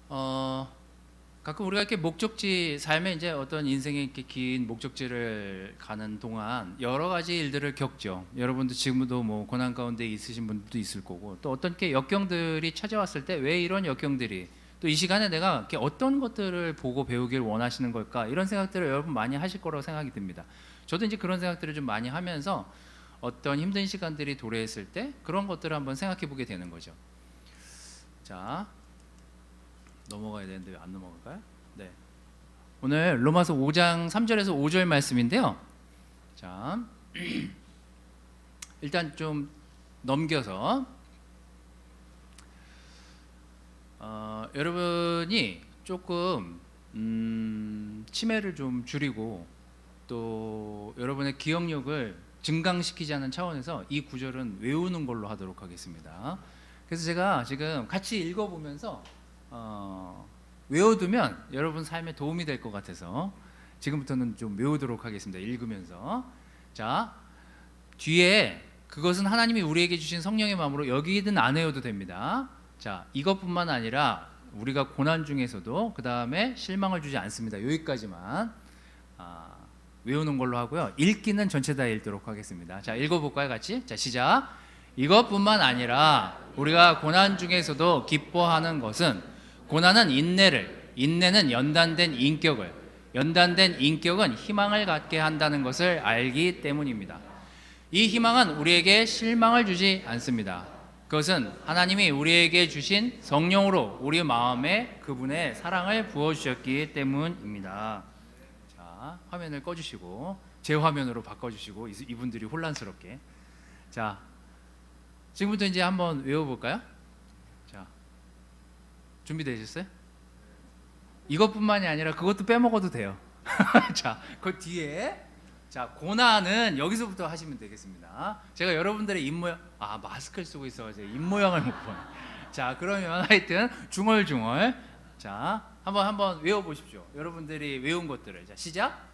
어, 가끔 우리가 이렇게 목적지 삶에 이제 어떤 인생의 이렇게 긴 목적지를 가는 동안 여러 가지 일들을 겪죠. 여러분도 지금도 뭐 고난 가운데 있으신 분들도 있을 거고, 또 어떤 게 역경들이 찾아왔을 때 왜 이런 역경들이, 또 이 시간에 내가 이렇게 어떤 것들을 보고 배우길 원하시는 걸까, 이런 생각들을 여러분 많이 하실 거라고 생각이 듭니다. 저도 이제 그런 생각들을 좀 많이 하면서 어떤 힘든 시간들이 도래했을 때 그런 것들을 한번 생각해 보게 되는 거죠. 자, 넘어가야 되는데 왜 안 넘어갈까요? 네. 오늘 로마서 5장 3절에서 5절 말씀인데요. 자, 일단 좀 넘겨서 여러분이 조금 치매를 좀 줄이고 또 여러분의 기억력을 증강시키자는 차원에서 이 구절은 외우는 걸로 하도록 하겠습니다. 그래서 제가 지금 같이 읽어보면서 외워두면 여러분 삶에 도움이 될 것 같아서 지금부터는 좀 외우도록 하겠습니다. 읽으면서. 자, 뒤에 그것은 하나님이 우리에게 주신 성령의 마음으로 여기든 안 외워도 됩니다. 자, 이것뿐만 아니라 우리가 고난 중에서도 그 다음에 실망을 주지 않습니다. 여기까지만 외우는 걸로 하고요. 읽기는 전체 다 읽도록 하겠습니다. 자, 읽어볼까요, 같이? 자, 시작. 이것뿐만 아니라 우리가 고난 중에서도 기뻐하는 것은 고난은 인내를, 인내는 연단된 인격을, 연단된 인격은 희망을 갖게 한다는 것을 알기 때문입니다. 이 희망은 우리에게 실망을 주지 않습니다. 그것은 하나님이 우리에게 주신 성령으로 우리 마음에 그분의 사랑을 부어주셨기 때문입니다. 자, 화면을 꺼주시고 제 화면으로 바꿔주시고 이분들이 혼란스럽게. 자, 지금부터 이제 한번 외워볼까요? 자, 준비되셨어요? 이것뿐만이 아니라 그것도 빼먹어도 돼요. 자, 그 뒤에 자, 고난은 여기서부터 하시면 되겠습니다. 제가 여러분들의 입모양, 마스크를 쓰고 있어서 입모양을 못 보네. 자, 그러면 하여튼 중얼중얼 자, 한번 외워보십시오. 여러분들이 외운 것들을. 자, 시작.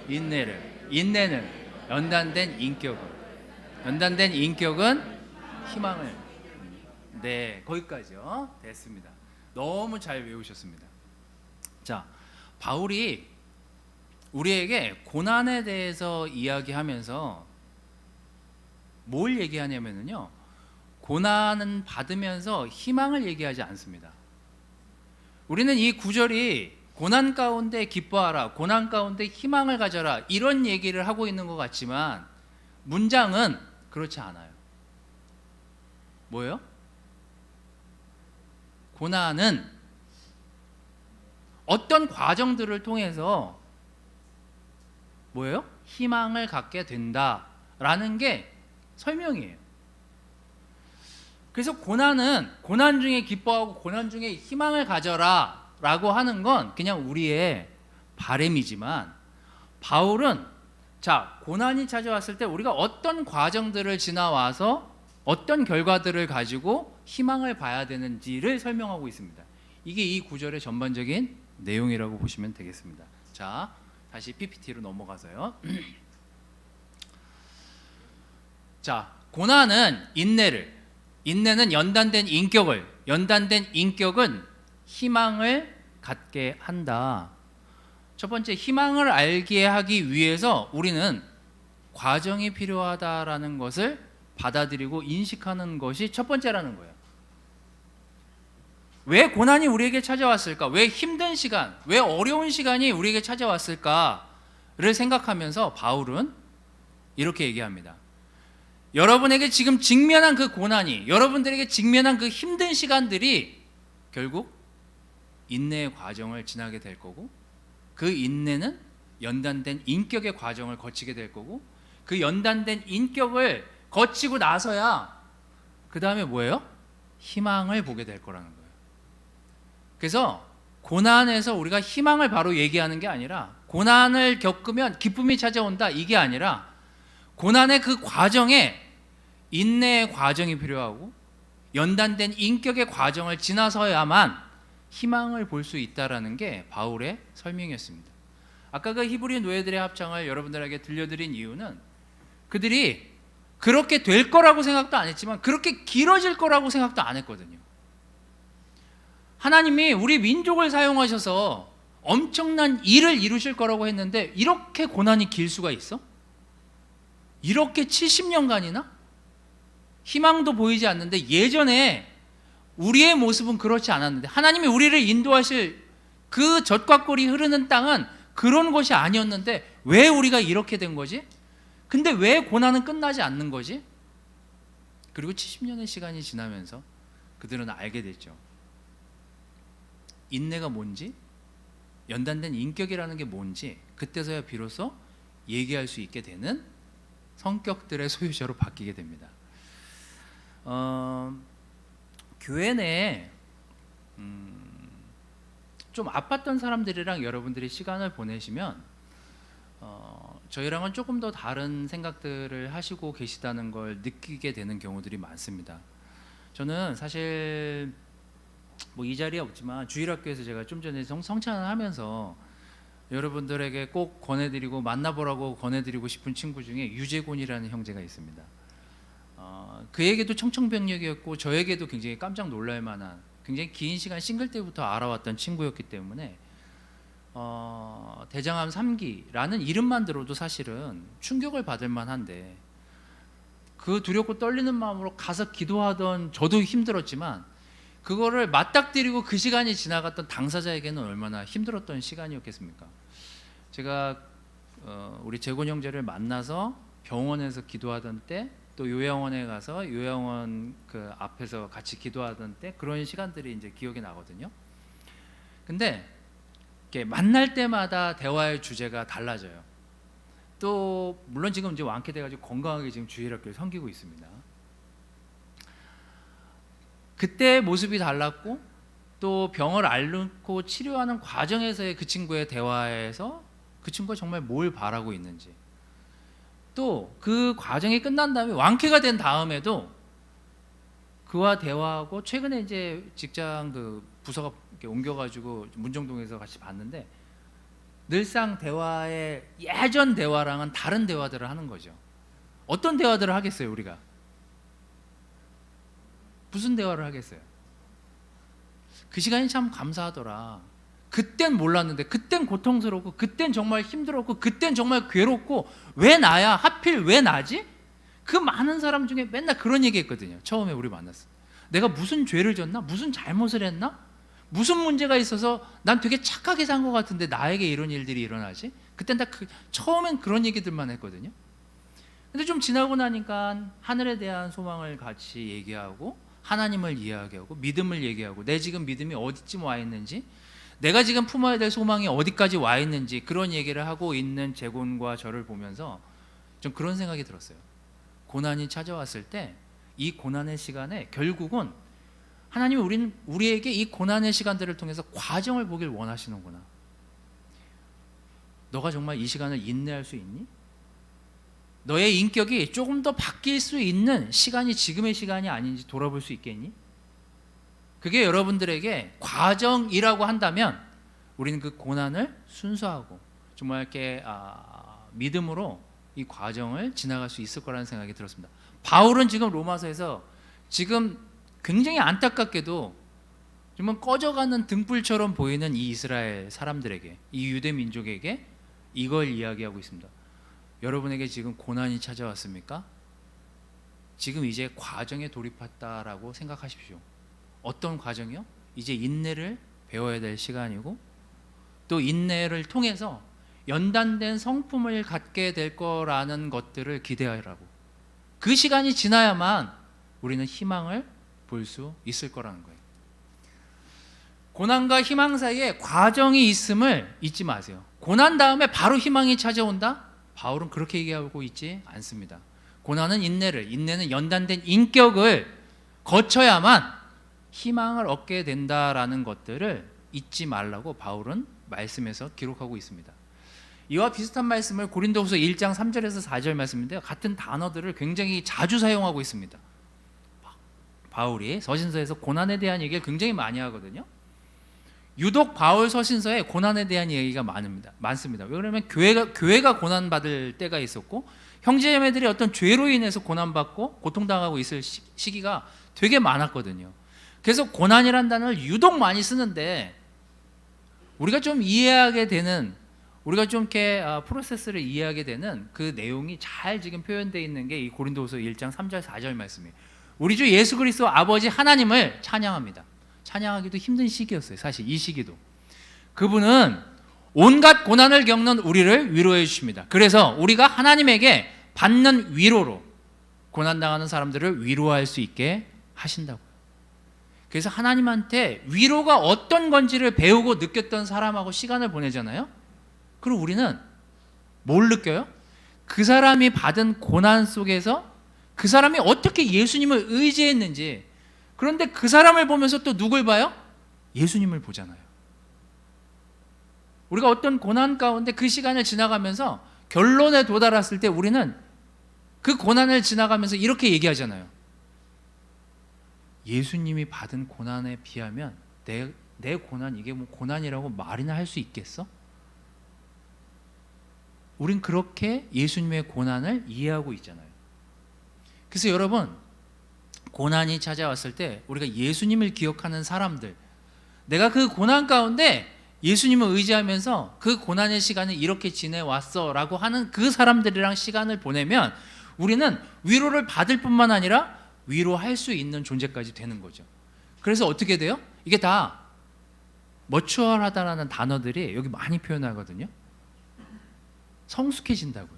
인내를, 인내는 연단된 인격을, 연단된 인격은 희망을. 네, 거기까지요. 됐습니다. 너무 잘 외우셨습니다. 자, 바울이 우리에게 고난에 대해서 이야기하면서 뭘 얘기하냐면요, 고난은 받으면서 희망을 얘기하지 않습니다. 우리는 이 구절이 고난 가운데 기뻐하라, 고난 가운데 희망을 가져라, 이런 얘기를 하고 있는 것 같지만 문장은 그렇지 않아요. 뭐예요? 고난은 어떤 과정들을 통해서 뭐예요? 희망을 갖게 된다라는 게 설명이에요. 그래서 고난은 고난 중에 기뻐하고 고난 중에 희망을 가져라 라고 하는 건 그냥 우리의 바람이지만, 바울은 자, 고난이 찾아왔을 때 우리가 어떤 과정들을 지나와서 어떤 결과들을 가지고 희망을 봐야 되는지를 설명하고 있습니다. 이게 이 구절의 전반적인 내용이라고 보시면 되겠습니다. 자, 다시 PPT로 넘어가서요. 자, 고난은 인내를, 인내는 연단된 인격을, 연단된 인격은 희망을 갖게 한다. 첫 번째, 희망을 알게 하기 위해서 우리는 과정이 필요하다라는 것을 받아들이고 인식하는 것이 첫 번째라는 거예요. 왜 고난이 우리에게 찾아왔을까? 왜 힘든 시간, 왜 어려운 시간이 우리에게 찾아왔을까를 생각하면서 바울은 이렇게 얘기합니다. 여러분에게 지금 직면한 그 고난이, 여러분들에게 직면한 그 힘든 시간들이 결국 인내의 과정을 지나게 될 거고, 그 인내는 연단된 인격의 과정을 거치게 될 거고, 그 연단된 인격을 거치고 나서야 그 다음에 뭐예요? 희망을 보게 될 거라는 거예요. 그래서 고난에서 우리가 희망을 바로 얘기하는 게 아니라, 고난을 겪으면 기쁨이 찾아온다, 이게 아니라 고난의 그 과정에 인내의 과정이 필요하고 연단된 인격의 과정을 지나서야만 희망을 볼 수 있다라는 게 바울의 설명이었습니다. 아까 그 히브리 노예들의 합창을 여러분들에게 들려드린 이유는 그들이 그렇게 될 거라고 생각도 안 했지만 그렇게 길어질 거라고 생각도 안 했거든요. 하나님이 우리 민족을 사용하셔서 엄청난 일을 이루실 거라고 했는데 이렇게 고난이 길 수가 있어? 이렇게 70년간이나? 희망도 보이지 않는데 예전에 우리의 모습은 그렇지 않았는데 하나님이 우리를 인도하실 그 젖과 꿀이 흐르는 땅은 그런 것이 아니었는데 왜 우리가 이렇게 된 거지? 근데 왜 고난은 끝나지 않는 거지? 그리고 70년의 시간이 지나면서 그들은 알게 됐죠. 인내가 뭔지, 연단된 인격이라는 게 뭔지 그때서야 비로소 얘기할 수 있게 되는 성격들의 소유자로 바뀌게 됩니다. 교회 내에 좀 아팠던 사람들이랑 여러분들이 시간을 보내시면 저희랑은 조금 더 다른 생각들을 하시고 계시다는 걸 느끼게 되는 경우들이 많습니다. 저는 사실 뭐 이 자리에 없지만 주일학교에서 제가 좀 전에 성찬을 하면서 여러분들에게 꼭 권해드리고 만나보라고 권해드리고 싶은 친구 중에 유재곤이라는 형제가 있습니다. 그에게도 청천벽력이었고 저에게도 굉장히 깜짝 놀랄 만한 굉장히 긴 시간 싱글 때부터 알아왔던 친구였기 때문에 대장암 3기라는 이름만 들어도 사실은 충격을 받을 만한데 그 두렵고 떨리는 마음으로 가서 기도하던 저도 힘들었지만 그거를 맞닥뜨리고 그 시간이 지나갔던 당사자에게는 얼마나 힘들었던 시간이었겠습니까? 제가 우리 재곤 형제를 만나서 병원에서 기도하던 때 또 요양원에 가서 요양원 그 앞에서 같이 기도하던 때 그런 시간들이 이제 기억이 나거든요. 근데 이렇게 만날 때마다 대화의 주제가 달라져요. 또 물론 지금 이제 완쾌돼가지고 건강하게 지금 주일학교를 섬기고 있습니다. 그때 모습이 달랐고 또 병을 앓고 치료하는 과정에서의 그 친구의 대화에서 그 친구가 정말 뭘 바라고 있는지 또 그 과정이 끝난 다음에 완쾌가 된 다음에도 그와 대화하고 최근에 이제 직장 그 부서가 이렇게 옮겨가지고 문정동에서 같이 봤는데 늘상 대화의 예전 대화랑은 다른 대화들을 하는 거죠. 어떤 대화들을 하겠어요 우리가? 무슨 대화를 하겠어요? 그 시간이 참 감사하더라. 그땐 몰랐는데 그땐 고통스럽고 그땐 정말 힘들었고 그땐 정말 괴롭고 왜 나야? 하필 왜 나지? 그 많은 사람 중에 맨날 그런 얘기 했거든요. 처음에 우리 만났어. 내가 무슨 죄를 졌나? 무슨 잘못을 했나? 무슨 문제가 있어서 난 되게 착하게 산 것 같은데 나에게 이런 일들이 일어나지? 그땐 다 처음엔 그런 얘기들만 했거든요. 근데 좀 지나고 나니까 하늘에 대한 소망을 같이 얘기하고 하나님을 이야기하고 믿음을 얘기하고 내 지금 믿음이 어디쯤 와 있는지 내가 지금 품어야 될 소망이 어디까지 와 있는지 그런 얘기를 하고 있는 재곤과 저를 보면서 좀 그런 생각이 들었어요. 고난이 찾아왔을 때 이 고난의 시간에 결국은 하나님이 우리에게 이 고난의 시간들을 통해서 과정을 보길 원하시는구나. 너가 정말 이 시간을 인내할 수 있니? 너의 인격이 조금 더 바뀔 수 있는 시간이 지금의 시간이 아닌지 돌아볼 수 있겠니? 그게 여러분들에게 과정이라고 한다면 우리는 그 고난을 순수하고 정말 이렇게 믿음으로 이 과정을 지나갈 수 있을 거라는 생각이 들었습니다. 바울은 지금 로마서에서 지금 굉장히 안타깝게도 정말 꺼져가는 등불처럼 보이는 이 이스라엘 사람들에게 이 유대 민족에게 이걸 이야기하고 있습니다. 여러분에게 지금 고난이 찾아왔습니까? 지금 이제 과정에 돌입했다라고 생각하십시오. 어떤 과정이요? 이제 인내를 배워야 될 시간이고 또 인내를 통해서 연단된 성품을 갖게 될 거라는 것들을 기대하라고. 그 시간이 지나야만 우리는 희망을 볼 수 있을 거라는 거예요. 고난과 희망 사이에 과정이 있음을 잊지 마세요. 고난 다음에 바로 희망이 찾아온다? 바울은 그렇게 얘기하고 있지 않습니다. 고난은 인내는 연단된 인격을 거쳐야만 희망을 얻게 된다라는 것들을 잊지 말라고 바울은 말씀에서 기록하고 있습니다. 이와 비슷한 말씀을 고린도후서 1장 3절에서 4절 말씀인데요. 같은 단어들을 굉장히 자주 사용하고 있습니다. 바울이 서신서에서 고난에 대한 얘기를 굉장히 많이 하거든요. 유독 바울 서신서에 고난에 대한 얘기가 많습니다. 왜냐하면 교회가 고난받을 때가 있었고 형제자매들이 어떤 죄로 인해서 고난받고 고통당하고 있을 시기가 되게 많았거든요. 그래서 고난이란 단어를 유독 많이 쓰는데 우리가 좀 이해하게 되는, 우리가 좀 이렇게 프로세스를 이해하게 되는 그 내용이 잘 지금 표현되어 있는 게 이 고린도후서 1장 3절 4절 말씀이에요. 우리 주 예수 그리스도 아버지 하나님을 찬양합니다. 찬양하기도 힘든 시기였어요. 사실 이 시기도 그분은 온갖 고난을 겪는 우리를 위로해 주십니다. 그래서 우리가 하나님에게 받는 위로로 고난당하는 사람들을 위로할 수 있게 하신다고요. 그래서 하나님한테 위로가 어떤 건지를 배우고 느꼈던 사람하고 시간을 보내잖아요. 그리고 우리는 뭘 느껴요? 그 사람이 받은 고난 속에서 그 사람이 어떻게 예수님을 의지했는지. 그런데 그 사람을 보면서 또 누굴 봐요? 예수님을 보잖아요. 우리가 어떤 고난 가운데 그 시간을 지나가면서 결론에 도달했을 때 우리는 그 고난을 지나가면서 이렇게 얘기하잖아요. 예수님이 받은 고난에 비하면 내 고난, 이게 뭐 고난이라고 말이나 할 수 있겠어? 우린 그렇게 예수님의 고난을 이해하고 있잖아요. 그래서 여러분, 고난이 찾아왔을 때 우리가 예수님을 기억하는 사람들, 내가 그 고난 가운데 예수님을 의지하면서 그 고난의 시간을 이렇게 지내왔어 라고 하는 그 사람들이랑 시간을 보내면 우리는 위로를 받을 뿐만 아니라 위로할 수 있는 존재까지 되는 거죠. 그래서 어떻게 돼요? 이게 다 머추얼하다라는 단어들이 여기 많이 표현하거든요. 성숙해진다고요.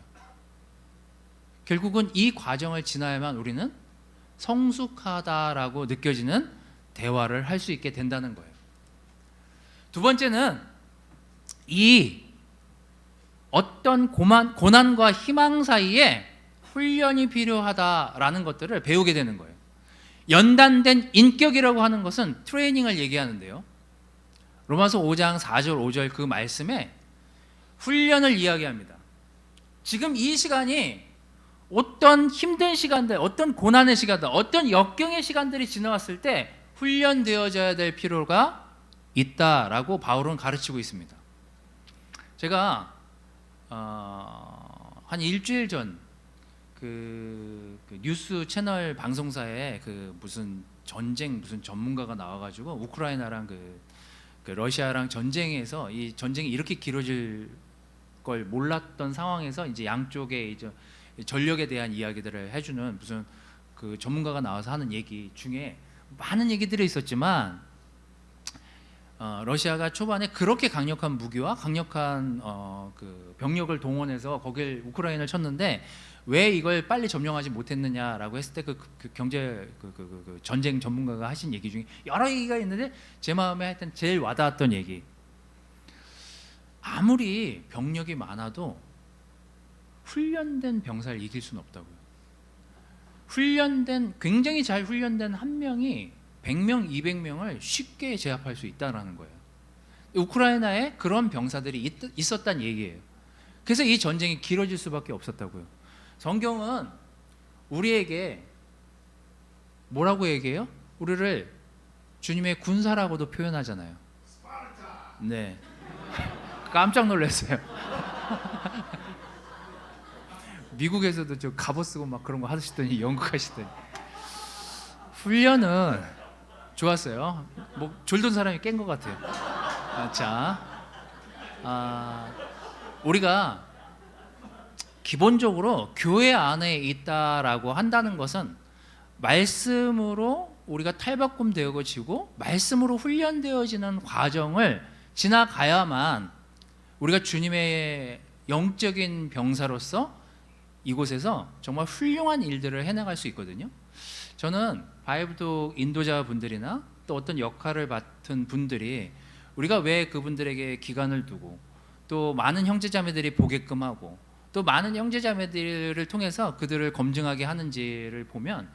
결국은 이 과정을 지나야만 우리는 성숙하다라고 느껴지는 대화를 할 수 있게 된다는 거예요. 두 번째는 이 어떤 고난과 희망 사이에 훈련이 필요하다라는 것들을 배우게 되는 거예요. 연단된 인격이라고 하는 것은 트레이닝을 얘기하는데요. 로마서 5장 4절 5절 그 말씀에 훈련을 이야기합니다. 지금 이 시간이 어떤 힘든 시간들, 어떤 고난의 시간들, 어떤 역경의 시간들이 지나왔을 때 훈련되어져야 될 필요가 있다라고 바울은 가르치고 있습니다. 제가 한 일주일 전 그 뉴스 채널 방송사에 그 무슨 전문가가 나와가지고 우크라이나랑 그 러시아랑 전쟁에서 이 전쟁이 이렇게 길어질 걸 몰랐던 상황에서 이제 양쪽의 이제 전력에 대한 이야기들을 해주는 무슨 그 전문가가 나와서 하는 얘기 중에 많은 얘기들이 있었지만 러시아가 초반에 그렇게 강력한 무기와 강력한 그 병력을 동원해서 거길 우크라이나를 쳤는데 왜 이걸 빨리 점령하지 못했느냐라고 했을 때 그 경제 그 전쟁 전문가가 하신 얘기 중에 여러 얘기가 있는데 제 마음에 하여튼 제일 와닿았던 얘기. 아무리 병력이 많아도 훈련된 병사를 이길 수는 없다고요. 굉장히 잘 훈련된 한 명이 100명, 200명을 쉽게 제압할 수 있다는 거예요. 우크라이나에 그런 병사들이 있었단 얘기예요. 그래서 이 전쟁이 길어질 수밖에 없었다고요. 성경은 우리에게 뭐라고 얘기해요? 우리를 주님의 군사라고도 표현하잖아요. 네, 깜짝 놀랐어요. 미국에서도 저 갑옷 쓰고 막 그런 거 하시더니 영국 하시더니 훈련은 좋았어요. 뭐 졸던 사람이 깬 것 같아요. 우리가 기본적으로 교회 안에 있다라고 한다는 것은 말씀으로 우리가 탈바꿈 되어지고 말씀으로 훈련되어지는 과정을 지나가야만 우리가 주님의 영적인 병사로서 이곳에서 정말 훌륭한 일들을 해나갈 수 있거든요. 저는 바이브독 인도자 분들이나 또 어떤 역할을 맡은 분들이 우리가 왜 그분들에게 기간을 두고 또 많은 형제자매들이 보게끔 하고 또 많은 형제자매들을 통해서 그들을 검증하게 하는지를 보면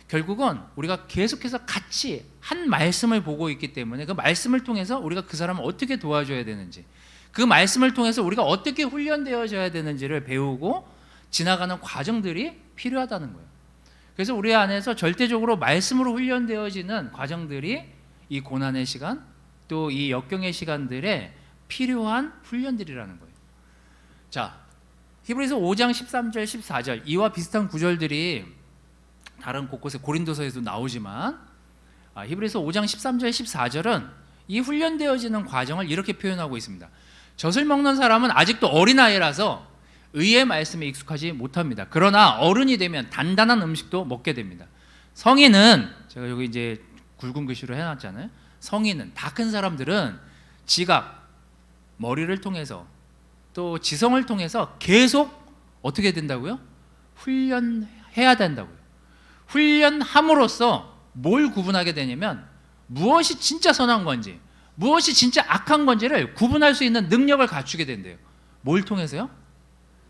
결국은 우리가 계속해서 같이 한 말씀을 보고 있기 때문에 그 말씀을 통해서 우리가 그 사람을 어떻게 도와줘야 되는지, 그 말씀을 통해서 우리가 어떻게 훈련되어져야 되는지를 배우고 지나가는 과정들이 필요하다는 거예요. 그래서 우리 안에서 절대적으로 말씀으로 훈련되어지는 과정들이 이 고난의 시간 또 이 역경의 시간들에 필요한 훈련들이라는 거예요. 자, 히브리서 5장 13절 14절 이와 비슷한 구절들이 다른 곳곳에 고린도서에도 나오지만 히브리서 5장 13절 14절은 이 훈련되어지는 과정을 이렇게 표현하고 있습니다. 젖을 먹는 사람은 아직도 어린아이라서 의의 말씀에 익숙하지 못합니다. 그러나 어른이 되면 단단한 음식도 먹게 됩니다. 성인은, 제가 여기 이제 굵은 글씨로 해놨잖아요. 성인은, 다 큰 사람들은 지각, 머리를 통해서 또 지성을 통해서 계속 어떻게 된다고요? 훈련해야 된다고요. 훈련함으로써 뭘 구분하게 되냐면 무엇이 진짜 선한 건지 무엇이 진짜 악한 건지를 구분할 수 있는 능력을 갖추게 된대요. 뭘 통해서요?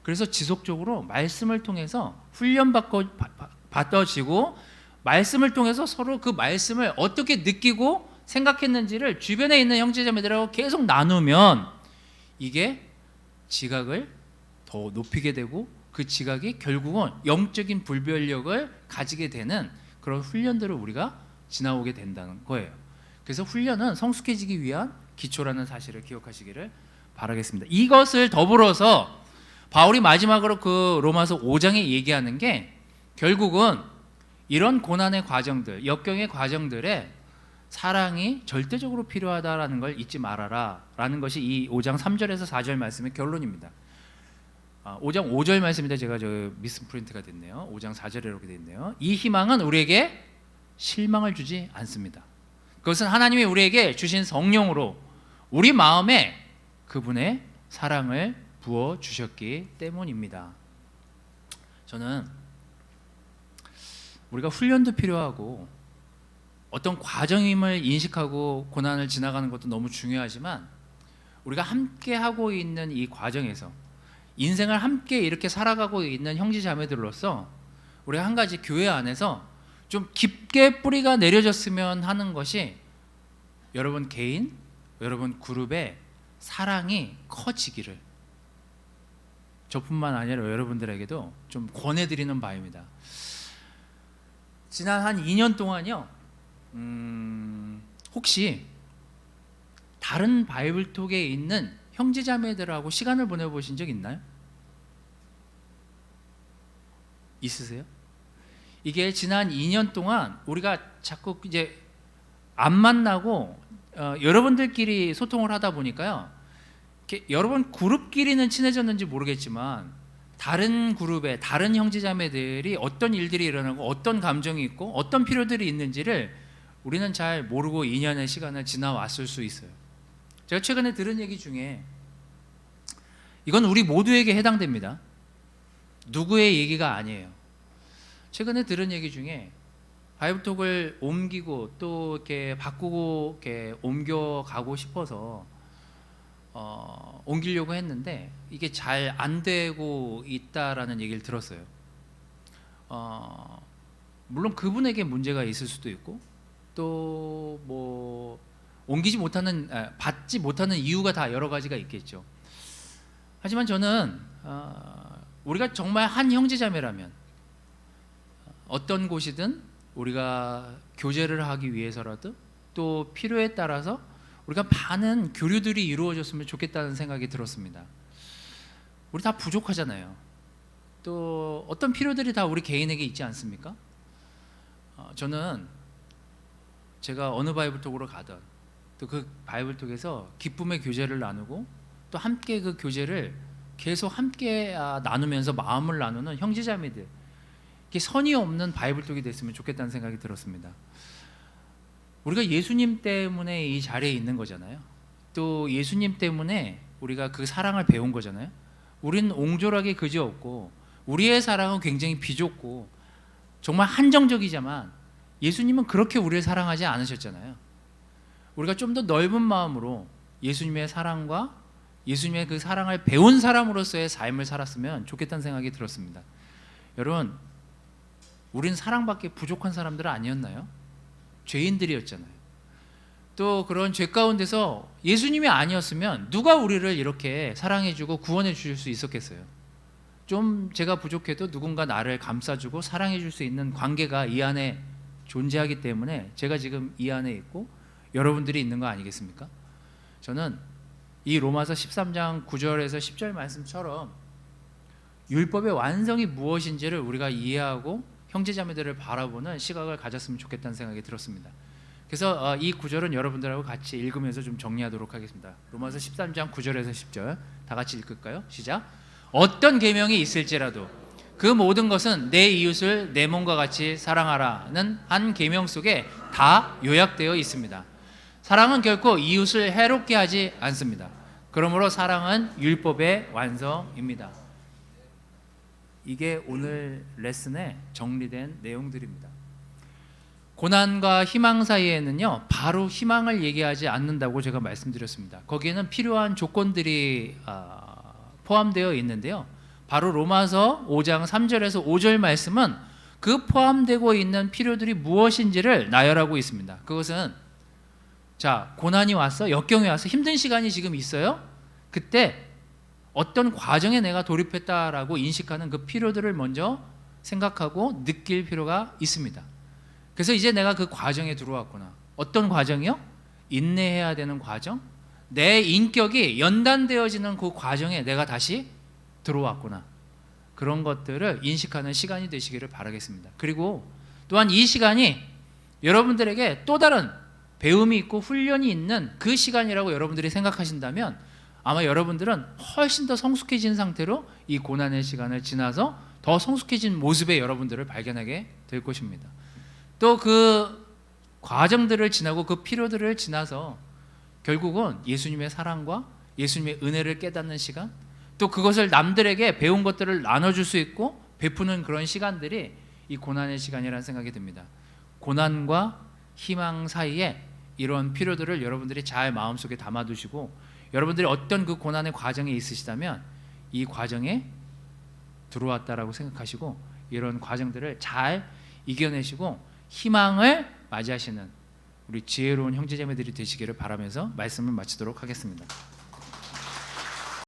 그래서 지속적으로 말씀을 통해서 훈련받아지고 말씀을 통해서 서로 그 말씀을 어떻게 느끼고 생각했는지를 주변에 있는 형제자매들하고 계속 나누면 이게 지각을 더 높이게 되고 그 지각이 결국은 영적인 불변력을 가지게 되는 그런 훈련들을 우리가 지나오게 된다는 거예요. 그래서 훈련은 성숙해지기 위한 기초라는 사실을 기억하시기를 바라겠습니다. 이것을 더불어서 바울이 마지막으로 그 로마서 5장에 얘기하는 게 결국은 이런 고난의 과정들, 역경의 과정들에 사랑이 절대적으로 필요하다라는 걸 잊지 말아라 라는 것이 이 5장 3절에서 4절 말씀의 결론입니다. 5장 5절 말씀인데 제가 저 미스프린트가 됐네요. 5장 4절에 이렇게 되어 있네요. 이 희망은 우리에게 실망을 주지 않습니다. 그것은 하나님이 우리에게 주신 성령으로 우리 마음에 그분의 사랑을 부어 주셨기 때문입니다. 저는 우리가 훈련도 필요하고 어떤 과정임을 인식하고 고난을 지나가는 것도 너무 중요하지만 우리가 함께 하고 있는 이 과정에서 인생을 함께 이렇게 살아가고 있는 형제 자매들로서 우리가 한 가지 교회 안에서 좀 깊게 뿌리가 내려졌으면 하는 것이 여러분 개인, 여러분 그룹의 사랑이 커지기를 저뿐만 아니라 여러분들에게도 좀 권해드리는 바입니다. 지난 한 2년 동안요, 혹시 다른 바이블톡에 있는 형제자매들하고 시간을 보내보신 적 있나요? 있으세요? 이게 지난 2년 동안 우리가 자꾸 이제 안 만나고 여러분들끼리 소통을 하다 보니까요, 여러분 그룹끼리는 친해졌는지 모르겠지만 다른 그룹의 다른 형제자매들이 어떤 일들이 일어나고 어떤 감정이 있고 어떤 필요들이 있는지를 우리는 잘 모르고 2년의 시간을 지나왔을 수 있어요. 제가 최근에 들은 얘기 중에 이건 우리 모두에게 해당됩니다. 누구의 얘기가 아니에요. 최근에 들은 얘기 중에 바이블톡을 옮기고 또 이렇게 바꾸고 이렇게 옮겨가고 싶어서 옮기려고 했는데 이게 잘 안 되고 있다라는 얘기를 들었어요. 물론 그분에게 문제가 있을 수도 있고 또 뭐 옮기지 못하는, 받지 못하는 이유가 다 여러 가지가 있겠죠. 하지만 저는 우리가 정말 한 형제자매라면 어떤 곳이든 우리가 교제를 하기 위해서라도 또 필요에 따라서 우리가 많은 교류들이 이루어졌으면 좋겠다는 생각이 들었습니다. 우리 다 부족하잖아요. 또 어떤 필요들이 다 우리 개인에게 있지 않습니까? 저는 제가 어느 바이블톡으로 가든 또 그 바이블톡에서 기쁨의 교제를 나누고 또 함께 그 교제를 계속 함께 나누면서 마음을 나누는 형제자매들, 이게 선이 없는 바이블톡이 됐으면 좋겠다는 생각이 들었습니다. 우리가 예수님 때문에 이 자리에 있는 거잖아요. 또 예수님 때문에 우리가 그 사랑을 배운 거잖아요. 우리는 옹졸하게 그지없고 우리의 사랑은 굉장히 비좁고 정말 한정적이지만 예수님은 그렇게 우리를 사랑하지 않으셨잖아요. 우리가 좀 더 넓은 마음으로 예수님의 사랑과 예수님의 그 사랑을 배운 사람으로서의 삶을 살았으면 좋겠다는 생각이 들었습니다. 여러분, 우린 사랑밖에 부족한 사람들은 아니었나요? 죄인들이었잖아요. 또 그런 죄 가운데서 예수님이 아니었으면 누가 우리를 이렇게 사랑해주고 구원해 주실 수 있었겠어요? 좀 제가 부족해도 누군가 나를 감싸주고 사랑해 줄 수 있는 관계가 이 안에 존재하기 때문에 제가 지금 이 안에 있고 여러분들이 있는 거 아니겠습니까? 저는 이 로마서 13장 9절에서 10절 말씀처럼 율법의 완성이 무엇인지를 우리가 이해하고 형제자매들을 바라보는 시각을 가졌으면 좋겠다는 생각이 들었습니다. 그래서 이 구절은 여러분들하고 같이 읽으면서 좀 정리하도록 하겠습니다. 로마서 13장 9절에서 10절 다 같이 읽을까요? 시작. 어떤 계명이 있을지라도 그 모든 것은 내 이웃을 내 몸과 같이 사랑하라는 한 계명 속에 다 요약되어 있습니다. 사랑은 결코 이웃을 해롭게 하지 않습니다. 그러므로 사랑은 율법의 완성입니다. 이게 오늘 레슨에 정리된 내용들입니다. 고난과 희망 사이에는요, 바로 희망을 얘기하지 않는다고 제가 말씀드렸습니다. 거기에는 필요한 조건들이 포함되어 있는데요. 바로 로마서 5장 3절에서 5절 말씀은 그 포함되고 있는 필요들이 무엇인지를 나열하고 있습니다. 그것은 자, 고난이 왔어, 역경이 왔어, 힘든 시간이 지금 있어요. 그때 어떤 과정에 내가 돌입했다라고 인식하는 그 필요들을 먼저 생각하고 느낄 필요가 있습니다. 그래서 이제 내가 그 과정에 들어왔구나. 어떤 과정이요? 인내해야 되는 과정, 내 인격이 연단되어지는 그 과정에 내가 다시 들어왔구나. 그런 것들을 인식하는 시간이 되시기를 바라겠습니다. 그리고 또한 이 시간이 여러분들에게 또 다른 배움이 있고 훈련이 있는 그 시간이라고 여러분들이 생각하신다면 아마 여러분들은 훨씬 더 성숙해진 상태로 이 고난의 시간을 지나서 더 성숙해진 모습의 여러분들을 발견하게 될 것입니다. 또 그 과정들을 지나고 그 필요들을 지나서 결국은 예수님의 사랑과 예수님의 은혜를 깨닫는 시간, 또 그것을 남들에게 배운 것들을 나눠줄 수 있고 베푸는 그런 시간들이 이 고난의 시간이라는 생각이 듭니다. 고난과 희망 사이에 이런 필요들을 여러분들이 잘 마음속에 담아두시고, 여러분들이 어떤 그 고난의 과정에 있으시다면 이 과정에 들어왔다라고 생각하시고 이런 과정들을 잘 이겨내시고 희망을 맞이하시는 우리 지혜로운 형제자매들이 되시기를 바라면서 말씀을 마치도록 하겠습니다.